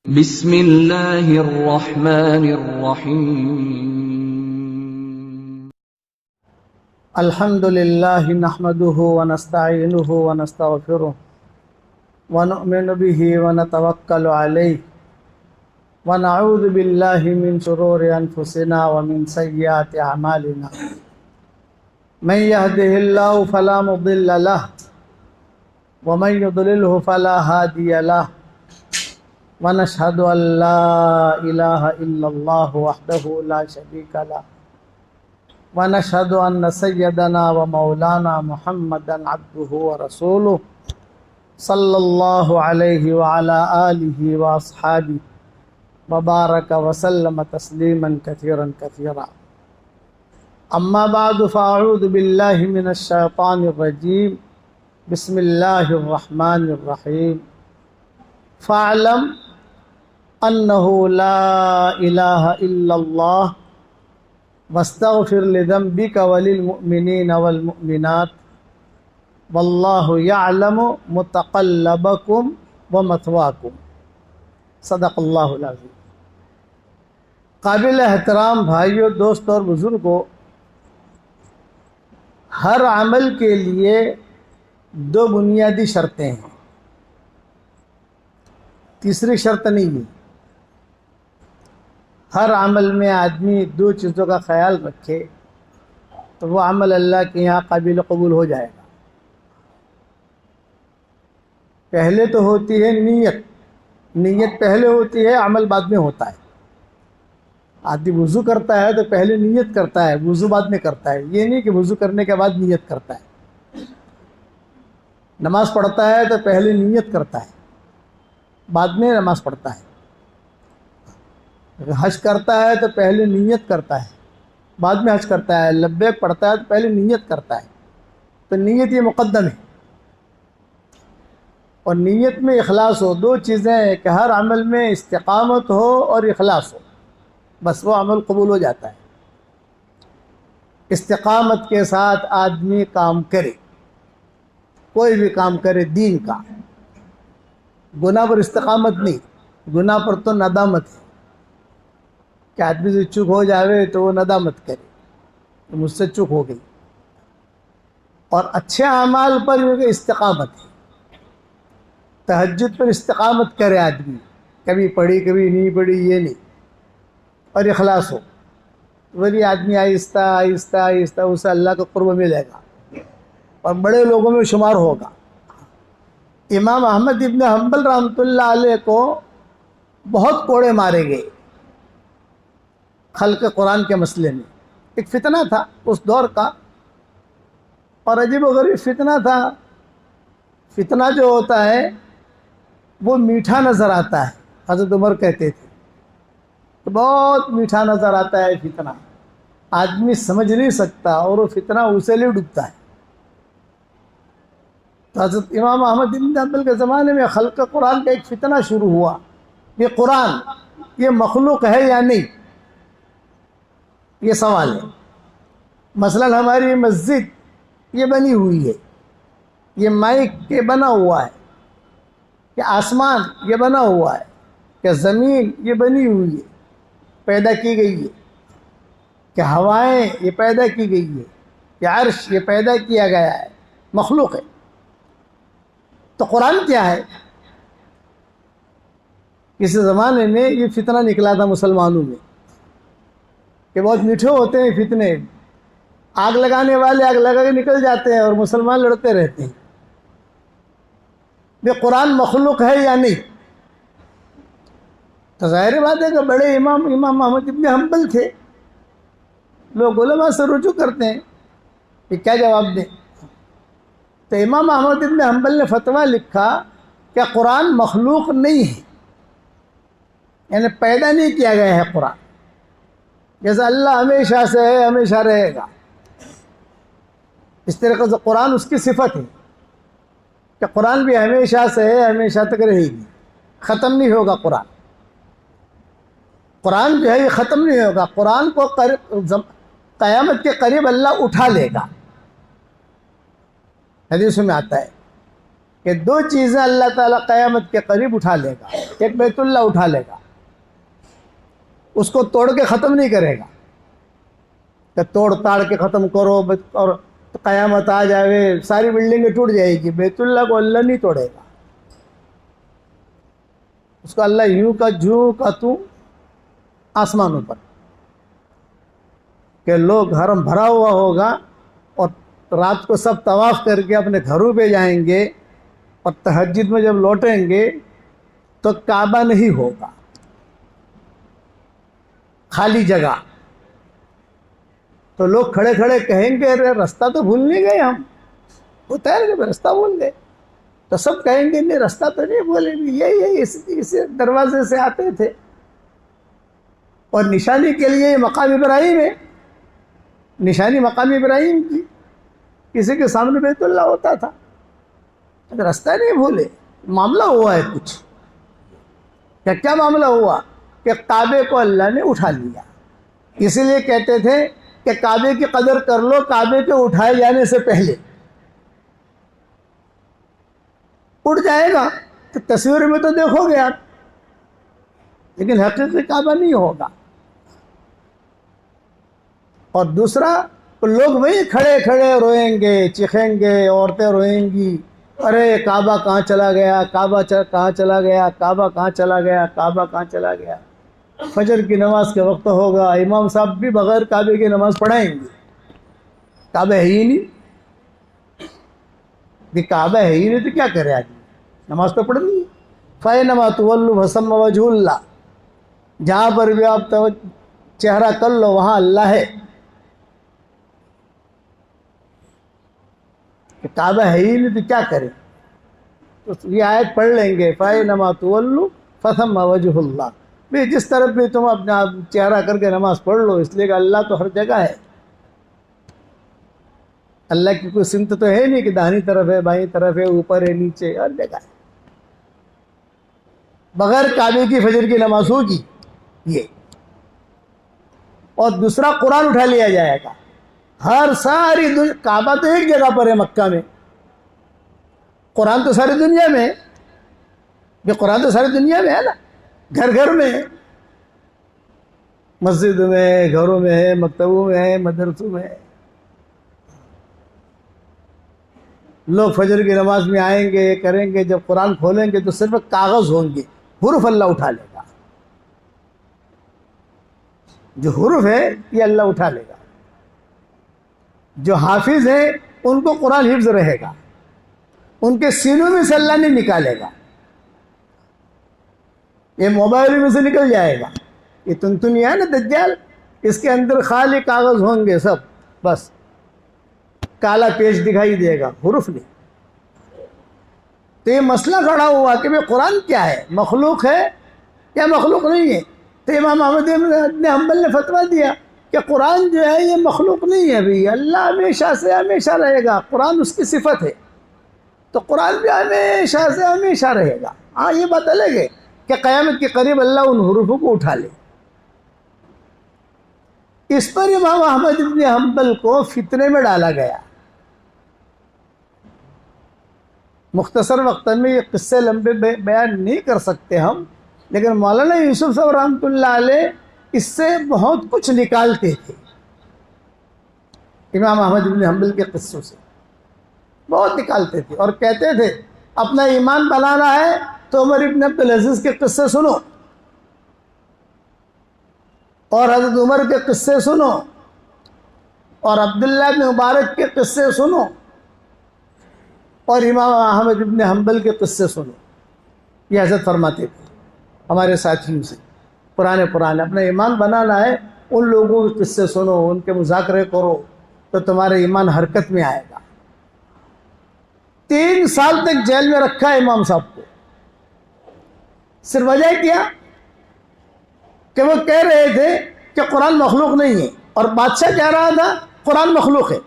बिस्मिल्लाहिर्रहमानिर्रहीम। अल्हम्दुलिल्लाहि नहमदुहु व नस्तईनुहु व नस्तगफिरुहु व नु'मिनु बिही व नतवक्कलु अलैहि व नऊज़ु बिल्लाहि मिन शुरूरि अनफुसिना व मिन सय्यिआति अमालिना। मन यहदिहिल्लाहु फला मुदिल्ल लहु व मन युद्लिलहु फला हादिय लहु व नशहदु अन ला इलाहा इल्लल्लाहु वहदहु ला शरीका लहु व नशहदु अन्न सय्यदना व मौलाना मुहम्मदन अब्दुहु व रसूलुहु सल्लल्लाहु अलैहि व अला आलिहि व अस्हाबिहि व बारक व सल्लम तस्लीमन कसीरन कसीरा। अम्मा बाद फ़अऊज़ु बिल्लाहि मिनश शैतानिर रजीम। बिस्मिल्लाहिर रहमानिर रहीम। फ़अलम अन्नहु ला इलाहा इल्लल्लाह वस्तग़फिर लिज़ंबिका वलिल मुअमिनीन वल मुअमिनात वल्लाहु यअलमु मुतक़ल्लबकुम व मथवाकुम। सदक़ल्लाहुल अज़ीम। काबिल एहतराम भाइयों, दोस्त और बुज़ुर्गों, हर अमल के लिए दो बुनियादी शर्तें हैं, तीसरी शर्त नहीं है। हर अमल में आदमी दो चीज़ों का ख्याल रखे तो वो अमल अल्लाह के यहाँ काबिल कबूल हो जाएगा। पहले तो होती है नीयत, नीयत पहले होती है, अमल बाद में होता है। आदमी वज़ू करता है तो पहले नीयत करता है, वज़ू बाद में करता है। ये नहीं कि वज़ू करने के बाद नीयत करता है। नमाज़ पढ़ता है तो पहले नीयत करता है, बाद में नमाज़ पढ़ता है। हज करता है तो पहले नीयत करता है, बाद में हज करता है। लब्बैक पढ़ता है तो पहले नीयत करता है। तो नीयत ये मुक़द्दम है। और नीयत में इखलास हो, दो चीज़ें हैं कि हर अमल में इस्तिक़ामत हो और इखलास हो, बस वो अमल कबूल हो जाता है। इस्तिक़ामत के साथ आदमी काम करे, कोई भी काम करे दीन का। गुनाह पर इस्तिक़ामत नहीं, गुनाह पर तो नदामत है कि आदमी से चूक हो जावे तो वो नदामत करे तो मुझसे चूक हो गई। और अच्छे अमाल पर इस्तिक़ामत है। तहज्जुद पर इस्तिक़ामत करे आदमी, कभी पढ़ी कभी नहीं पढ़ी ये नहीं, और इखलास हो, वही आदमी आहिस्ता आहिस्ता आहिस्ता उसे अल्लाह का क़ुर्ब मिलेगा और बड़े लोगों में शुमार होगा। इमाम अहमद इब्न हम्बल रहमतुल्लाह अलैह को बहुत कोड़े मारे गए खल्क़ कुरान के मसले में। एक फितना था उस दौर का, और अजीब व गरीब फितना था। फितना जो होता है वो मीठा नज़र आता है, हज़रत उमर कहते थे तो बहुत मीठा नज़र आता है फितना, आदमी समझ नहीं सकता और वो फितना उसे ले डूबता है। तो हज़रत इमाम अहमद इब्न हम्बल के ज़माने में खल्क़ कुरान का एक फितना शुरू हुआ। ये कुरान ये मखलूक है या नहीं, ये सवाल है। मसलन हमारी मस्जिद ये बनी हुई है, ये माइक के बना हुआ है, कि आसमान ये बना हुआ है, कि ज़मीन ये बनी हुई है, पैदा की गई है, कि हवाएं ये पैदा की गई है, कि अर्श ये पैदा किया गया है, मखलूक है। तो कुरान क्या है? किसी ज़माने में ये फितना निकला था मुसलमानों में कि बहुत मीठे होते हैं फितने, आग लगाने वाले आग लगा के निकल जाते हैं और मुसलमान लड़ते रहते हैं। ये कुरान मखलूक है या नहीं? तो ज़ाहिर बात है कि बड़े इमाम अहमद इब्न हम्बल थे। लोग उलमा से रुजू करते हैं कि क्या जवाब दें। तो इमाम अहमद इब्न हम्बल ने फतवा लिखा कि कुरान मखलूक नहीं है, यानी पैदा नहीं किया गया है कुरान। जैसे अल्लाह हमेशा से है हमेशा रहेगा, इस तरीके से कुरान उसकी सिफत है कि कुरान भी हमेशा से है हमेशा तक रहेगी, ख़त्म नहीं होगा। कुरान जो है ये ख़त्म नहीं होगा। कुरान को क़यामत के करीब अल्लाह उठा लेगा। हदीस में आता है कि दो चीज़ें अल्लाह ताला क़यामत के करीब उठा लेगा। एक बैतुल्लाह उठा लेगा, उसको तोड़ के ख़त्म नहीं करेगा कि तोड़ ताड़ के ख़त्म करो और क़यामत आ जाए सारी बिल्डिंगें टूट जाएगी। बैतुल्लाह को अल्लाह नहीं तोड़ेगा, उसको अल्लाह यूं का जूं का तू आसमानों पर कि लोग हरम भरा हुआ होगा और रात को सब तवाफ़ करके अपने घरों पे जाएंगे और तहज्जुद में जब लौटेंगे तो काबा नहीं होगा, खाली जगह। तो लोग खड़े खड़े कहेंगे अरे रास्ता तो भूल नहीं गए हम, होता है ना रास्ता भूल गए। तो सब कहेंगे नहीं रास्ता तो नहीं भूले, ये इस दरवाजे से आते थे। और निशानी के लिए मकाम इब्राहिम है, निशानी मकाम इब्राहिम की, किसी के सामने बैतुल्लाह होता था, रास्ता नहीं भूले। मामला हुआ है कुछ, क्या मामला हुआ कि काबे को अल्लाह ने उठा लिया। इसीलिए कहते थे कि काबे की कदर कर लो काबे के उठाए जाने से पहले। उड़ जाएगा तो तस्वीर में तो देखोगे आप, लेकिन हकीकी काबा नहीं होगा। और दूसरा, तो लोग वही खड़े खड़े रोएंगे, चीखेंगे, औरतें रोएंगी, अरे काबा कहाँ चला गया, काबा कहाँ चला गया, काबा कहाँ चला गया, काबा कहाँ चला गया। फजर की नमाज के वक्त होगा, इमाम साहब भी बगैर काबे की नमाज पढ़ाएंगे, काबा है ही नहीं। काबा है ही नहीं तो क्या करे आदमी, नमाज तो पढ़नी है। फ़ै नमा तुवल्लु फसम्म वजहुल्लाह, जहाँ पर भी आप चेहरा कर लो वहाँ अल्लाह है। काबा है ही नहीं तो क्या करें, तो ये आयत पढ़ लेंगे फ़ै नमा तुवल्लु फसम्म वजहुल्लाह। भाई जिस तरफ भी तुम अपना चेहरा करके नमाज पढ़ लो, इसलिए कि अल्लाह तो हर जगह है। अल्लाह की कोई सिमत तो है नहीं कि दाहिनी तरफ है, बाईं तरफ है, ऊपर है, नीचे, हर जगह है। बगैर काबे की फजर की नमाज होगी ये। और दूसरा, कुरान उठा लिया जाएगा। हर सारी काबा तो एक जगह पर है मक्का में, कुरान तो सारी दुनिया में है। ये कुरान तो सारी दुनिया में है ना, घर घर में है, मस्जिद में, घरों में है, मकतबों में है, मदरसों में है। लोग फजर की नमाज में आएंगे, करेंगे, जब कुरान खोलेंगे तो सिर्फ कागज़ होंगे, हुरूफ अल्लाह उठा लेगा। जो हुरूफ है ये अल्लाह उठा लेगा। जो हाफिज है उनको कुरान हिफ्ज रहेगा, उनके सीनों में से अल्लाह नहीं निकालेगा। ये मोबाइल में से निकल जाएगा, ये तुनतुनिया है ना दज्जाल, इसके अंदर खाली कागज़ होंगे सब, बस काला पेज दिखाई देगा, हुरूफ नहीं। तो ये मसला खड़ा हुआ कि भाई कुरान क्या है, मखलूक है या मखलूक नहीं है। तो इमाम अहमद इब्न हम्बल ने फतवा दिया कि कुरान जो है ये मखलूक नहीं है भाई, अल्लाह हमेशा से हमेशा रहेगा, कुरान उसकी सिफत है, तो कुरान भी हमेशा से हमेशा रहेगा। हाँ, ये बात अलग है कि क़यामत के करीब अल्लाह उन हुरूफों को उठा ले। इस पर इमाम अहमद इब्न हम्बल को फितने में डाला गया। मुख्तसर वक्त में ये किस्से लंबे बयान नहीं कर सकते हम, लेकिन मौलाना यूसुफ साहब रहमतुल्लाह अलैह इससे बहुत कुछ निकालते थे। इमाम अहमद इब्न हम्बल के किस्सों से बहुत निकालते थे और कहते थे अपना ईमान बनाना है तो उमर इब्न अब्दुल अजीज़ के किस्से सुनो और हज़रत उमर के किस्से सुनो और अब्दुल्लाह इब्न मुबारक के किस्से सुनो और इमाम अहमद इब्न हम्बल के किस्से सुनो। ये हज़रत फरमाते थे हमारे साथियों से, पुराने अपना ईमान बनाना है, उन लोगों के किस्से सुनो, उनके मुज़ाकरे करो तो तुम्हारे ईमान हरकत में आएगा। 3 साल तक जेल में रखा है इमाम साहब को, सिर्फ वजह क्या कि वो कह रहे थे कि कुरान मखलूक नहीं है, और बादशाह कह रहा था कुरान मखलूक है।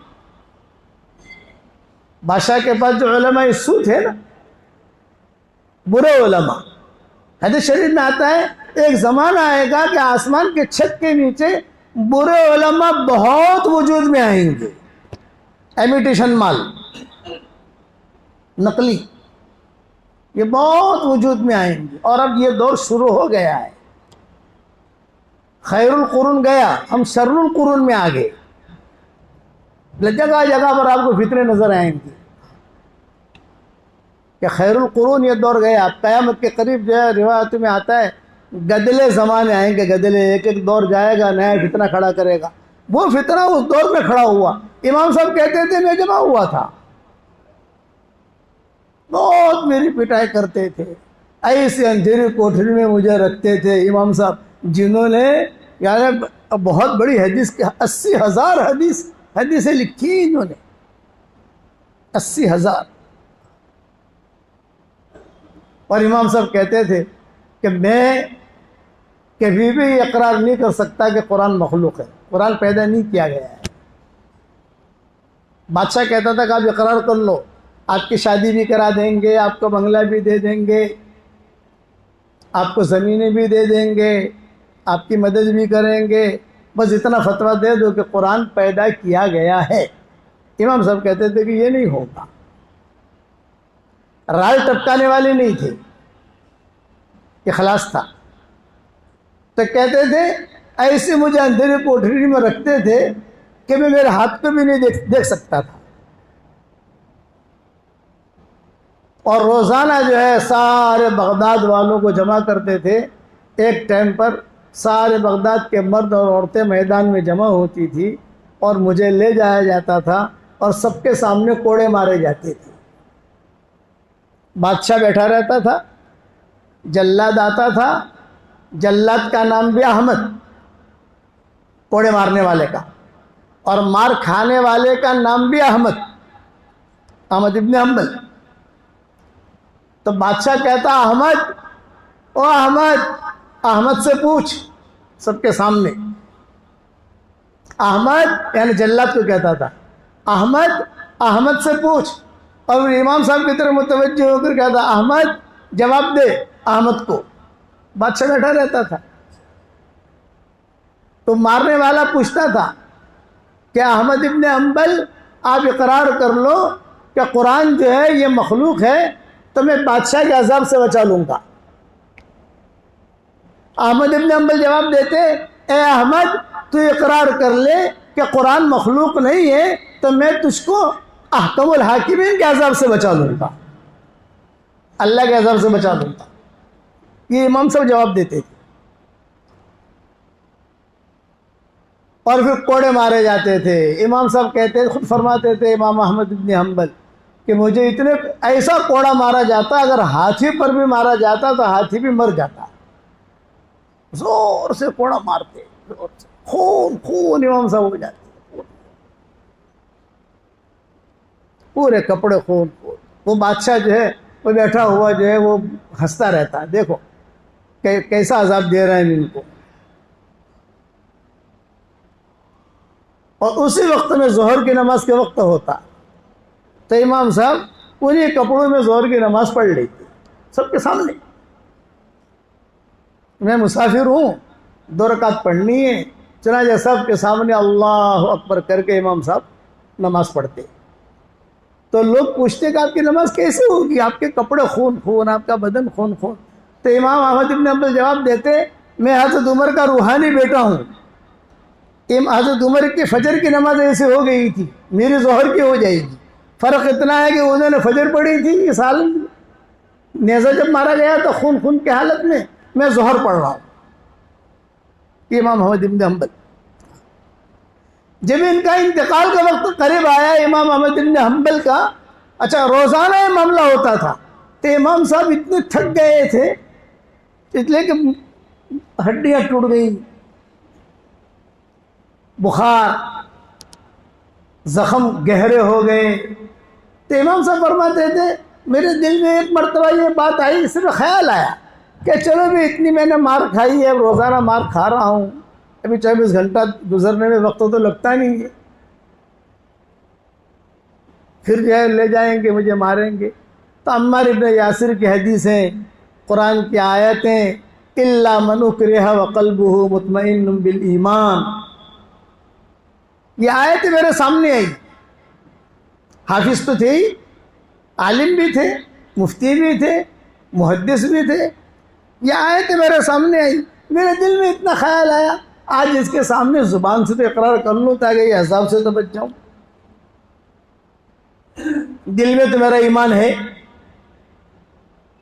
बादशाह के पास जो उलमा सूद है ना, बुरे उलमा, हदीस शरीफ में आता है एक ज़माना आएगा कि आसमान के छत के नीचे बुरे उलमा बहुत वजूद में आएंगे, इमिटेशन माल, नकली, ये बहुत वजूद में आएंगे। और अब ये दौर शुरू हो गया है। खैरुल कुरून गया, हम शर्रुल कुरून में आ गए। जगह जगह पर आपको फितने नजर आएंगे कि खैरुल कुरून ये दौर गया। क़यामत के करीब जो है रिवायत में आता है गदले ज़माने आएंगे, गदले, एक एक दौर जाएगा नया फितना खड़ा करेगा। वो फितना उस दौर में खड़ा हुआ। इमाम साहब कहते थे मैं जमा हुआ था, बहुत मेरी पिटाई करते थे, ऐसे अंधेरी कोठरी में मुझे रखते थे इमाम साहब, जिन्होंने यानी बहुत बड़ी हदीस की 80,000 हदीसें लिखी इन्होंने, 80,000। और इमाम साहब कहते थे कि मैं कभी भी इकरार नहीं कर सकता कि कुरान मखलूक है, कुरान पैदा नहीं किया गया है। बादशाह कहता था कि आप इकरार कर लो, आपकी शादी भी करा देंगे, आपको बंगला भी दे देंगे, आपको ज़मीनें भी दे देंगे, आपकी मदद भी करेंगे, बस इतना फतवा दे दो कि कुरान पैदा किया गया है। इमाम साहब कहते थे कि ये नहीं होगा। राय टपकाने वाले नहीं थे, इखलास था। तो कहते थे ऐसे मुझे अंधेरे कोठरी में रखते थे कि मैं मेरे हाथ पे भी नहीं देख सकता था। और रोज़ाना जो है सारे बगदाद वालों को जमा करते थे। एक टाइम पर सारे बगदाद के मर्द और औरतें मैदान में जमा होती थी और मुझे ले जाया जाता था और सबके सामने कोड़े मारे जाते थे। बादशाह बैठा रहता था, जल्लाद आता था, जल्लाद का नाम भी अहमद, कोड़े मारने वाले का, और मार खाने वाले का नाम भी अहमद, अहमद इब्न हम्बल। तो बादशाह कहता अहमद, ओ अहमद, अहमद से पूछ, सबके सामने। अहमद यानी जल्लाद को कहता था, अहमद, अहमद से पूछ। और इमाम साहब की तरफ मुतवज्जो होकर कहता अहमद जवाब दे अहमद को। बादशाह बैठा रहता था। तो मारने वाला पूछता था कि अहमद इब्न हम्बल आप इकरार कर लो कि कुरान जो है ये मखलूक है, तो मैं बादशाह के अज़ाब से बचा लूँगा। अहमद इब्न हम्बल जवाब देते ए अहमद तू इकरार कर ले कि कुरान मखलूक नहीं है, तो मैं तुझको अहकमुल हाकिमीन के अज़ाब से बचा लूँगा, अल्लाह के अज़ाब से बचा लूँगा। ये इमाम साहब जवाब देते थे। और फिर कोड़े मारे जाते थे। इमाम साहब कहते, खुद फरमाते थे इमाम अहमद इब्न हम्बल कि मुझे इतने ऐसा कोड़ा मारा जाता, अगर हाथी पर भी मारा जाता तो हाथी भी मर जाता। जोर से कोड़ा मारते, जोर से, खून खून इमाम साहब हो जाते, पूरे कपड़े खून खून। वो बादशाह जो है वो बैठा हुआ जो है वो हंसता रहता है, देखो कैसा अजाब दे रहे हैं इनको। और उसी वक्त में जोहर की नमाज के वक्त होता तो इमाम साहब उन्हीं कपड़ों में जोहर की नमाज पढ़ लेते सबके सामने। मैं मुसाफिर हूँ, 2 रकात पढ़नी है, चनाजा सबके सामने अल्लाह अकबर करके इमाम साहब नमाज पढ़ते। तो लोग पूछते कि आपकी नमाज कैसे होगी, आपके कपड़े खून खून, आपका बदन खून खून। तो इमाम अहमद इब्न हम्बल जवाब देते, मैं हज़रत उमर का रूहानी बेटा हूँ। हज़रत उमर की फजर की नमाज ऐसे हो गई थी, मेरी जोहर की हो जाएगी। फ़र्क इतना है कि उन्होंने फजर पढ़ी थी, इस हालत में नेज़ा जब मारा गया तो खून खून की हालत में, मैं जोहर पढ़ रहा हूँ। इमाम अहमद इब्न हम्बल, जब इनका इंतकाल का वक्त करीब आया इमाम अहमद इब्न हम्बल का, अच्छा रोज़ाना ये मामला होता था, तो इमाम साहब इतने थक गए थे इसलिए कि हड्डियाँ टूट गई, बुखार, ज़ख्म गहरे हो गए। तो इमाम साहब फरमाते थे मेरे दिल में एक मरतबा ये बात आई, सिर्फ ख्याल आया कि चलो भी इतनी मैंने मार खाई है, रोज़ाना मार खा रहा हूँ, अभी 24 घंटा गुजरने में वक्त तो लगता नहीं है, फिर जो है ले जाएंगे मुझे मारेंगे। तो अम्मार इब्न यासिर की हदीसें, कुरान की आयतें, इल्ला मन उकरिहा व क़ल्बुहु मुतमइन्नुन बिल ईमान, ये आयतें मेरे सामने आई। हाफिज तो थे ही, आलिम भी थे, मुफ्ती भी थे, मुहद्दिस भी थे। ये आयत मेरे सामने आई, मेरे दिल में इतना ख्याल आया, आज इसके सामने ज़ुबान से तो इकरार कर लूँ ताकि ये अज़ाब से तो बच जाऊँ। दिल में तो मेरा ईमान है।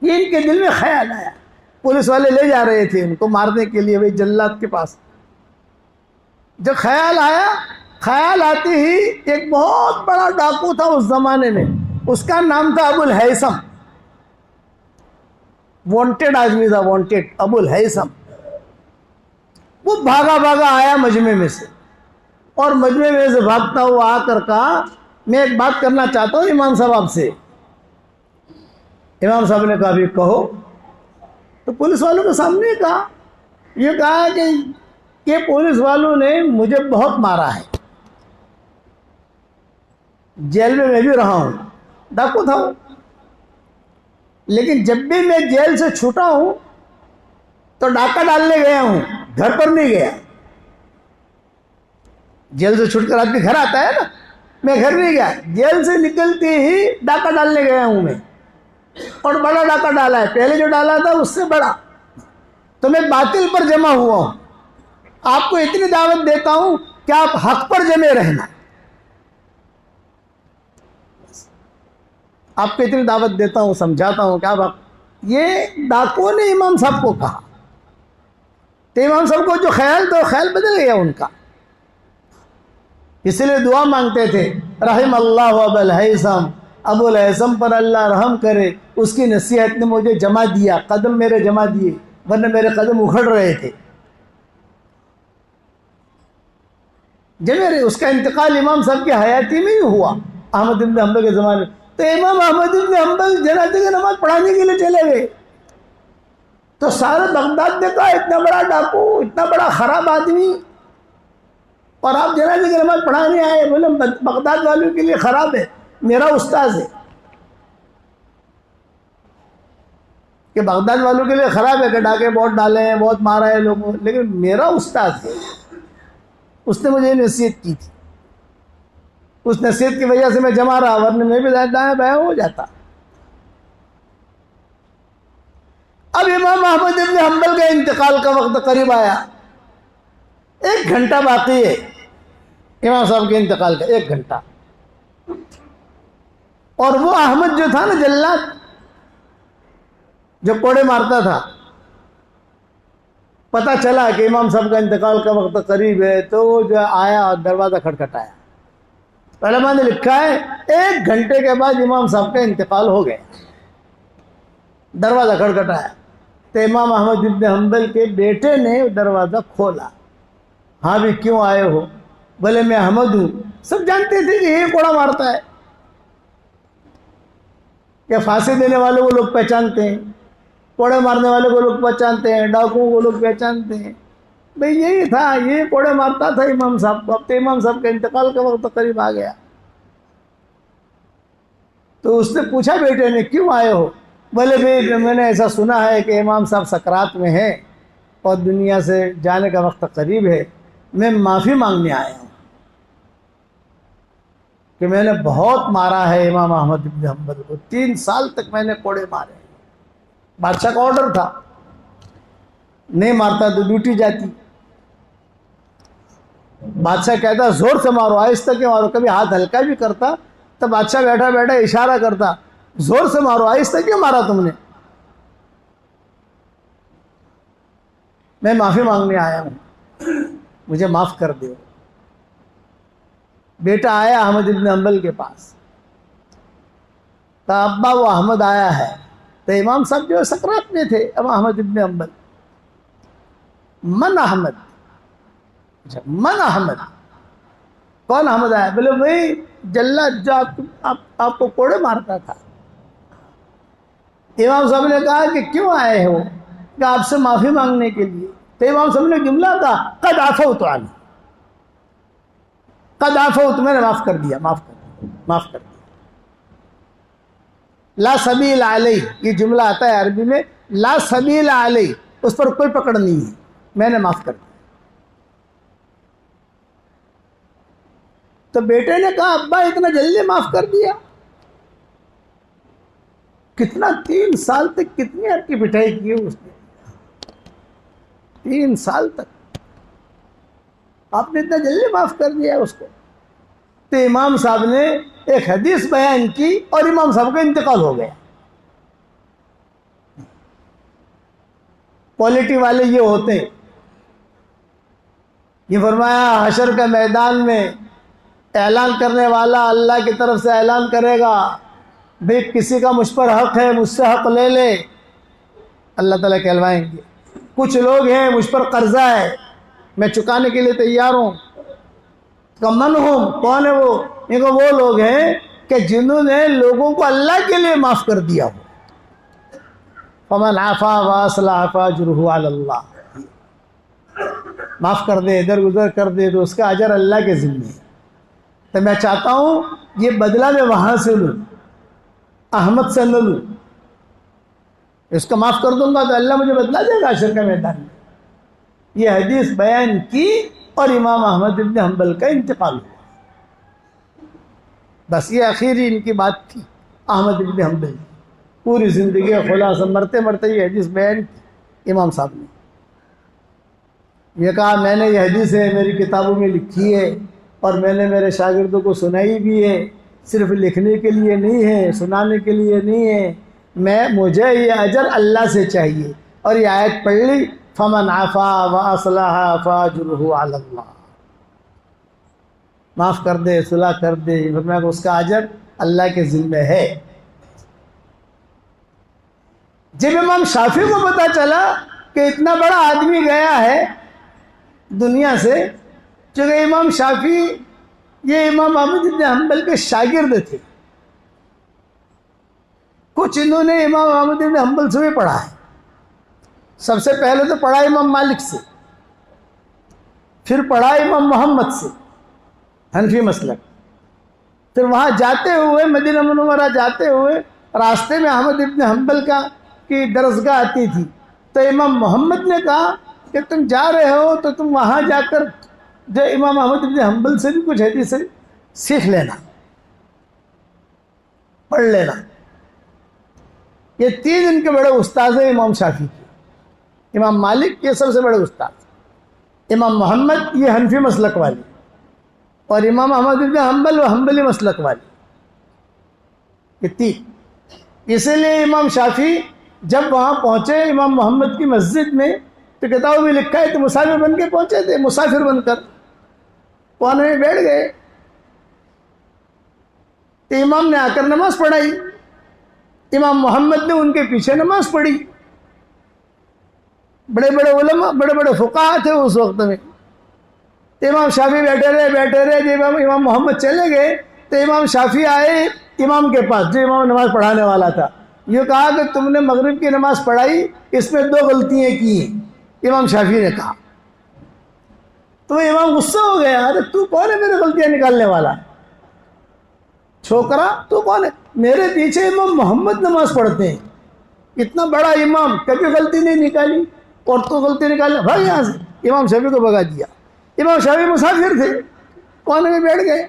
ये इनके दिल में ख्याल आया। पुलिस वाले ले जा रहे थे उनको मारने के लिए भाई जल्लाद के पास। जब ख्याल आया, ख्याल आते ही एक बहुत बड़ा डाकू था उस जमाने में, उसका नाम था अबुल हैसम। वांटेड आदमी था, वांटेड, अबुल हैसम। वो भागा भागा आया मजमे में से, और मजमे में से भागता हुआ आकर कहा, मैं एक बात करना चाहता हूँ इमाम साहब आपसे। इमाम साहब ने कहा, भी कहो। तो पुलिस वालों के सामने कहा, ये कहा कि पुलिस वालों ने मुझे बहुत मारा है, जेल में मैं भी रहा हूं, डाकू था वो, लेकिन जब भी मैं जेल से छूटा हूं तो डाका डालने गया हूं, घर पर नहीं गया। जेल से छूटकर आदमी घर आता है ना, मैं घर नहीं गया, जेल से निकलते ही डाका डालने गया हूं मैं, और बड़ा डाका डाला है, पहले जो डाला था उससे बड़ा। तो मैं बातिल पर जमा हुआ हूं, आपको इतनी दावत देता हूं कि आप हक पर जमे रहना। आपको इतनी दावत देता हूं, समझाता हूं कि आप, ये डाकुओं ने इमाम साहब को कहा। तो इमाम साहब को जो ख्याल, तो ख्याल बदल गया उनका, इसलिए दुआ मांगते थे, रहिम अल्लाह अबुल हैसम, अबुल हैसम पर अल्लाह रहम करे, उसकी नसीहत ने मुझे जमा दिया, कदम मेरे जमा दिए, वरना मेरे कदम उखड़ रहे थे। जब मेरे उसका इंतकाल इमाम साहब की हयाती में ही हुआ, अहमद इब्न हंबल के ज़माने में। तो इमाम अहमद इब्न हंबल जनाजे की नमाज पढ़ाने के लिए चले गए, तो सारे बगदाद ने कहा, इतना बड़ा डाकू, इतना बड़ा खराब आदमी, और आप जनाजे की नमाज पढ़ाने आए। बोले बगदाद वालों के लिए खराब है, मेरा उस्ताद है, कि बगदाद वालों के लिए खराब है कि डाके बहुत डाले हैं, बहुत मारा है लोगों, लेकिन मेरा उस्ताद है, उसने मुझे नसीहत की थी, उस नसीहत की वजह से मैं जमा रहा, वरना मैं भी दाएं बाएं हो जाता। अब इमाम अहमद इब्न हंबल का इंतकाल का वक्त करीब आया, 1 घंटा बाकी है इमाम साहब के इंतकाल का, 1 घंटा। और वो अहमद जो था ना, जल्लाद जो कोड़े मारता था, पता चला कि इमाम साहब का इंतकाल का वक्त करीब है, तो वो जो आया और दरवाज़ा खटखटाया। उलमा ने लिखा है 1 घंटे के बाद इमाम साहब का इंतकाल हो गया। दरवाज़ा खटखटाया तो इमाम अहमद इब्न हंबल के बेटे ने दरवाज़ा खोला। हाँ भी, क्यों आए हो? बोले मैं अहमद हूँ। सब जानते थे कि ये कोड़ा मारता है, क्या फांसी देने वालों को लोग पहचानते हैं, कोड़े मारने वाले को लोग पहचानते हैं, डाकुओं को लोग पहचानते हैं। भाई यही था, ये कोड़े मारता था इमाम साहब को। अब तो इमाम साहब का इंतकाल का वक्त करीब आ गया। तो उसने पूछा बेटे ने, क्यों आए हो? बोले भाई मैंने ऐसा सुना है कि इमाम साहब सकरात में हैं और दुनिया से जाने का वक्त करीब है, मैं माफ़ी मांगने आया हूँ कि मैंने बहुत मारा है इमाम अहमद इब्न हंबल को, 3 साल तक मैंने कोड़े मारे। बादशाह का ऑर्डर था, नहीं मारता तो ड्यूटी जाती। बादशाह कहता जोर से मारो, आहिस्ता के मारो, कभी हाथ हल्का भी करता तो बादशाह बैठा बैठा इशारा करता, जोर से मारो, आहिस्ता क्यों मारा तुमने? मैं माफ़ी मांगने आया हूँ, मुझे माफ़ कर दो। बेटा आया अहमद इब्न हंबल के पास, तो अब्बा वो अहमद आया है। तो इमाम साहब जो सकरात में थे, अब अहमद इब्न हंबल, मन अहमद, अच्छा मन अहमद, कौन अहमद आया? बोले भाई जल्लाद जो आपको कोड़े मारता था। इमाम साहब ने कहा कि क्यों आए हो? कि आपसे माफ़ी मांगने के लिए। तो इमाम साहब ने जुमला कहा, कद आफो तो आनी, कद आफो तो मैंने माफ़ कर दिया, माफ़ कर दिया, माफ़ कर दिया। ला सबील अलैह, ये जुमला आता है अरबी में, ला सबील अलैह, उस पर कोई पकड़ नहीं है, मैंने माफ़ कर दिया। तो बेटे ने कहा, अब्बा इतना जल्दी माफ़ कर दिया? कितना 3 साल तक कितनी आपकी पिटाई की है उसने, 3 साल तक आपने इतना जल्दी माफ कर दिया उसको। तो इमाम साहब ने एक हदीस बयान की और इमाम साहब का इंतकाल हो गया। क्वालिटी वाले ये होते हैं। ये फरमाया हशर के मैदान में ऐलान करने वाला अल्लाह की तरफ से ऐलान करेगा, भाई किसी का मुझ पर हक है, मुझसे हक ले ले। अल्लाह ताला कहलवाएंगे कुछ लोग हैं मुझ पर कर्जा है, मैं चुकाने के लिए तैयार हूँ। कमन हूँ, कौन है वो? इनको वो लोग हैं कि जिन्होंने लोगों को अल्लाह के लिए माफ़ कर दिया हो। फमन आफा वासला फअजरुहु अलल्लाह, माफ़ कर दे, इधर उधर कर दे तो उसका अजर अल्लाह के ज़िम्मे है। तो मैं चाहता हूँ ये बदला मैं वहाँ से लूँ, अहमद से न लूँ। इसको माफ़ कर दूंगा तो अल्लाह मुझे बदला देगा हशर के मैदान में। ये हदीस बयान की और इमाम अहमद इब्न हम्बल का इंतकाल हुआ। बस ये आखिरी इनकी बात थी अहमद इब्न हम्बल। पूरी ज़िंदगी खुलासा मरते मरते ये हदीस बयान की इमाम साहब ने। ये कहा मैंने ये हदीसें मेरी किताबों में लिखी है और मैंने मेरे शागिर्दों को सुनाई भी है, सिर्फ लिखने के लिए नहीं है, सुनाने के लिए नहीं है। मुझे ये अजर अल्लाह से चाहिए। और ये आयत पढ़ ली, फमन आफा व असलहा फअजरुहु अलल्लाह, माफ़ कर दे, सुलह कर दे, मैं उसका अजर अल्लाह के ज़िम्मे है। जब इमाम शाफी को पता चला कि इतना बड़ा आदमी गया है दुनिया से, चूँकि इमाम शाफी ये इमाम अहमद इब्न हम्बल के शागिर्द थे, कुछ इन्होंने इमाम अहमद इब्न हम्बल से भी पढ़ा है। सबसे पहले तो पढ़ा इमाम मालिक से, फिर पढ़ा इमाम मोहम्मद से, हनफी मसलक। फिर वहाँ जाते हुए मदीना मुनव्वरा जाते हुए रास्ते में अहमद इब्न हम्बल की दरसगाह आती थी। तो इमाम मोहम्मद ने कहा कि तुम जा रहे हो तो तुम वहाँ जाकर जो इमाम अहमद इब्न हम्बल से भी कुछ हदीसें सीख लेना, पढ़ लेना। ये 3 इनके बड़े उस्ताद हैं इमाम शाफी के। इमाम मालिक ये सबसे बड़े उस्ताद, इमाम मोहम्मद ये हनफी मसलक वाले, और इमाम अहमद इब्न हम्बल व हम्बली मसलक वाले, ये 3। इसीलिए इमाम शाफी जब वहाँ पहुँचे इमाम मोहम्मद की मस्जिद में, तो किताबों में लिखा है तो मुसाफिर बन के पहुँचे थे। मुसाफिर बनकर कोने में बैठ गए। तो इमाम ने आकर नमाज पढ़ाई, इमाम मोहम्मद ने उनके पीछे नमाज पढ़ी। बड़े बड़े उलमा, बड़े बड़े फुकाहा थे उस वक्त में। तो इमाम शाफी बैठे रहे। जब इमाम मोहम्मद चले गए तो इमाम शाफी आए इमाम के पास, जो इमाम नमाज पढ़ाने वाला था। ये कहा कि तुमने मगरिब की नमाज पढ़ाई, इसमें 2 गलतियाँ की हैं। इमाम शाफी ने कहा। तो इमाम गुस्सा हो गया, अरे तू कौन है मेरे गलतियाँ निकालने वाला? छोकरा तू कौन है? मेरे पीछे इमाम मोहम्मद नमाज पढ़ते हैं, इतना बड़ा इमाम, कभी गलती नहीं निकाली और तो गलती निकाले, भाई यहाँ से। इमाम शाफी को भगा दिया। इमाम शाफी मुसाफिर थे, कोने में बैठ गए।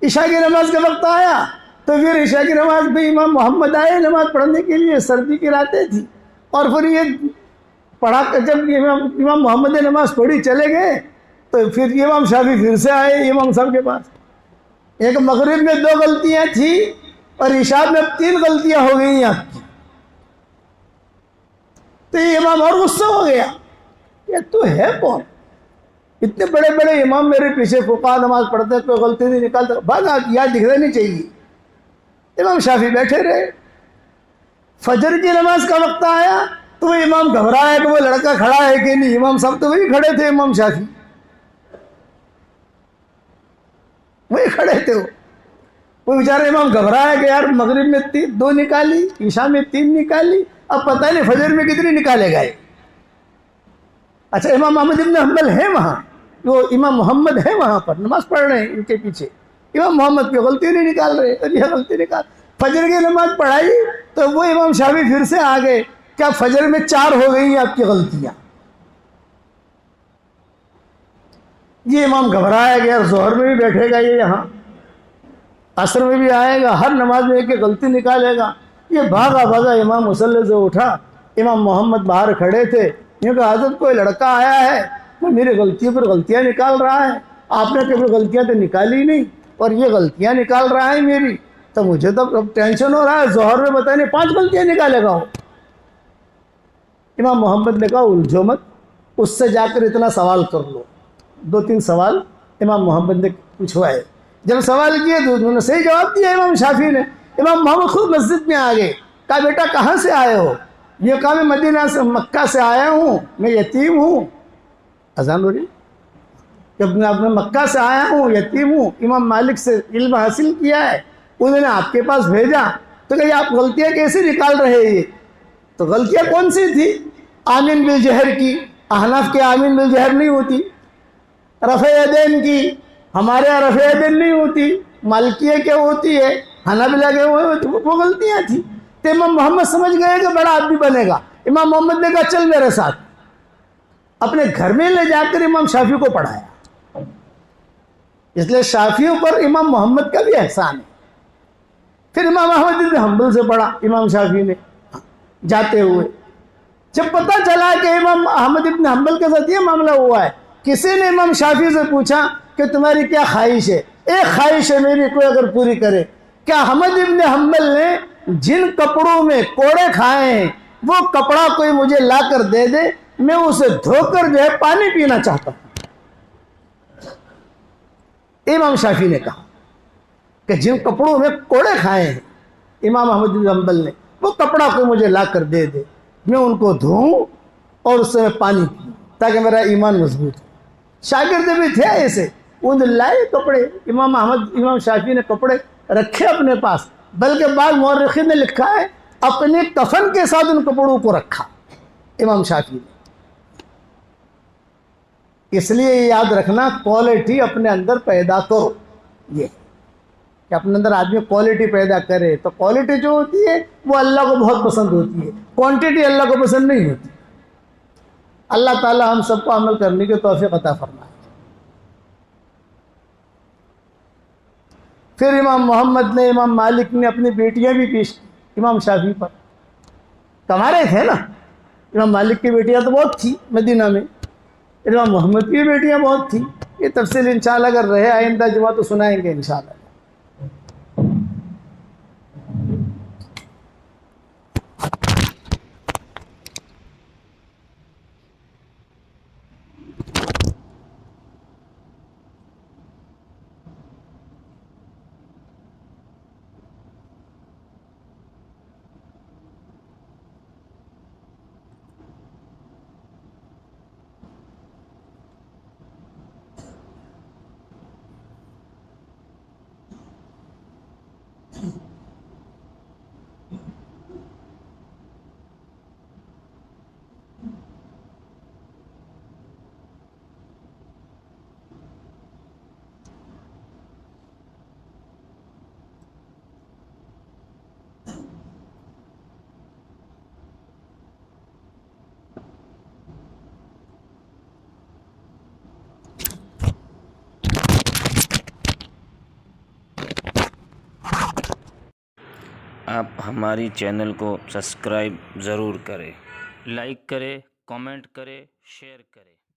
इशा की नमाज का वक्त आया तो फिर इशा की नमाज भी इमाम मोहम्मद आए नमाज पढ़ने के लिए, सर्दी की रातें थी। और फिर ये पढ़ा, जब इमाम मोहम्मद ने नमाज पढ़ी चले गए तो फिर इमाम शाफी फिर से आए इमाम साहब के पास। एक मगरिब में 2 गलतियाँ थी और इशा में 3 गलतियाँ हो गई आपकी। तो ये इमाम और गुस्सा हो गया, ये तू है कौन? इतने बड़े बड़े इमाम मेरे पीछे फुका नमाज पढ़ते तो गलती नहीं निकालते, भागा, याद दिखना नहीं चाहिए। इमाम शाफी बैठे रहे। फजर की नमाज का वक्त आया तो वो इमाम घबराया कि वो लड़का खड़ा है कि नहीं। इमाम साहब तो वही खड़े थे, इमाम शाफी वही खड़े थे। वो बेचारे इमाम घबराया कि यार मगरिब में 2 निकाली, ईशा में 3 निकाली, अब पता नहीं फजर में कितनी निकाले गए। अच्छा, इमाम अहमद इब्न हम्बल है वहाँ, वो इमाम मोहम्मद है वहाँ पर, नमाज पढ़ रहे हैं इनके पीछे। इमाम मोहम्मद की गलती नहीं निकाल रहे, और यह गलती निकाल। फजर की नमाज पढ़ाई तो वो इमाम शाफी फिर से आ गए, क्या फजर में 4 हो गई आपकी गलतियाँ। ये इमाम घबराया गया, जोहर में भी बैठेगा ये, यहाँ असर में भी आएगा, हर नमाज में एक गलती निकालेगा। ये भागा भागा इमाम मुसल्ले से उठा। इमाम मोहम्मद बाहर खड़े थे। ये कहा हज़रत कोई लड़का आया है, वो मेरी गलतियों पर गलतियाँ निकाल रहा है, आपने कभी गलतियाँ तो निकाली नहीं और ये गलतियाँ निकाल रहा है मेरी, तो मुझे तो अब टेंशन हो रहा है, ज़ोहर में बताने 5 गलतियाँ निकालेगा वो। इमाम मोहम्मद ने कहा उलझो मत, उससे जाकर इतना सवाल कर लो। 2-3 सवाल इमाम मोहम्मद ने पूछवाए। जब सवाल किए तो उन्होंने सही जवाब दिया इमाम शाफी ने। इमाम मोहम्मद खुद मस्जिद में आ गए। कहा बेटा कहाँ से आए हो? ये कहा मैं मदीना से, मक्का से आया हूँ, मैं यतीम हूँ। अजान हो रही, जब मैं मक्का से आया हूँ, यतीम हूँ, इमाम मालिक से इल्म हासिल किया है, उन्होंने आपके पास भेजा। तो कहिए आप गलतियाँ कैसे निकाल रहे हैं? ये तो गलतियाँ कौन सी थी? आमीन बिल जहर की, अहनाफ के आमीन बिल जहर नहीं होती। रफ़े यदैन की, हमारे यहाँ रफ़े यदैन नहीं होती, मालिकिया क्या होती है, हनाबिला के वो गलतियाँ थी। तो इमाम मोहम्मद समझ गए कि बड़ा आदमी बनेगा। इमाम मोहम्मद ने कहा चल मेरे साथ। अपने घर में ले जाकर इमाम शाफी को पढ़ाया। इसलिए शाफियों पर इमाम मोहम्मद का भी एहसान है। फिर इमाम अहमद इब्न हम्बल से पढ़ा इमाम शाफी ने जाते हुए। जब पता चला कि इमाम अहमद इब्न हम्बल के साथ ये मामला हुआ है, किसी ने इमाम शाफी से पूछा कि तुम्हारी क्या ख्वाहिश है? एक ख्वाहिश है मेरी, कोई अगर पूरी करे। क्या अहमद इब्न हम्बल ने जिन कपड़ों में कोड़े खाए हैं वो कपड़ा कोई मुझे लाकर दे दे, मैं उसे धोकर जो है पानी पीना चाहता हूं। इमाम शाफी ने कहा कि जिन कपड़ों में कोड़े खाए हैं इमाम अहमद बिन हम्बल ने, वो कपड़ा कोई मुझे लाकर दे दे, मैं उनको धोऊं और उससे मैं पानी पीऊं ताकि मेरा ईमान मजबूत हो। शागिर्द भी थे ऐसे, उन लाए कपड़े। इमाम शाफी ने कपड़े रखे अपने पास, बल्कि बाद मौरखीन ने लिखा है अपने कफन के साथ उन कपड़ों को रखा इमाम शाफी ने। इसलिए याद रखना, क्वालिटी अपने अंदर पैदा करो। ये कि अपने अंदर आदमी क्वालिटी पैदा करे, तो क्वालिटी जो होती है वो अल्लाह को बहुत पसंद होती है, क्वांटिटी अल्लाह को पसंद नहीं होती। अल्लाह ताला हम सबको अमल करने की तौफीक अता फरमाए। फिर इमाम मोहम्मद ने, इमाम मालिक ने अपनी बेटियां भी पेश की इमाम शाफी पर। कमा रहे थे ना, इमाम मालिक की बेटियां तो बहुत थी मदीना में, इमाम मोहम्मद की बेटियां बहुत थी। ये तफसील इंशाअल्लाह अगर रहे आइंदा जुमा तो सुनाएंगे इंशाअल्लाह। आप हमारी चैनल को सब्सक्राइब ज़रूर करें, लाइक करें, कमेंट करें, शेयर करें।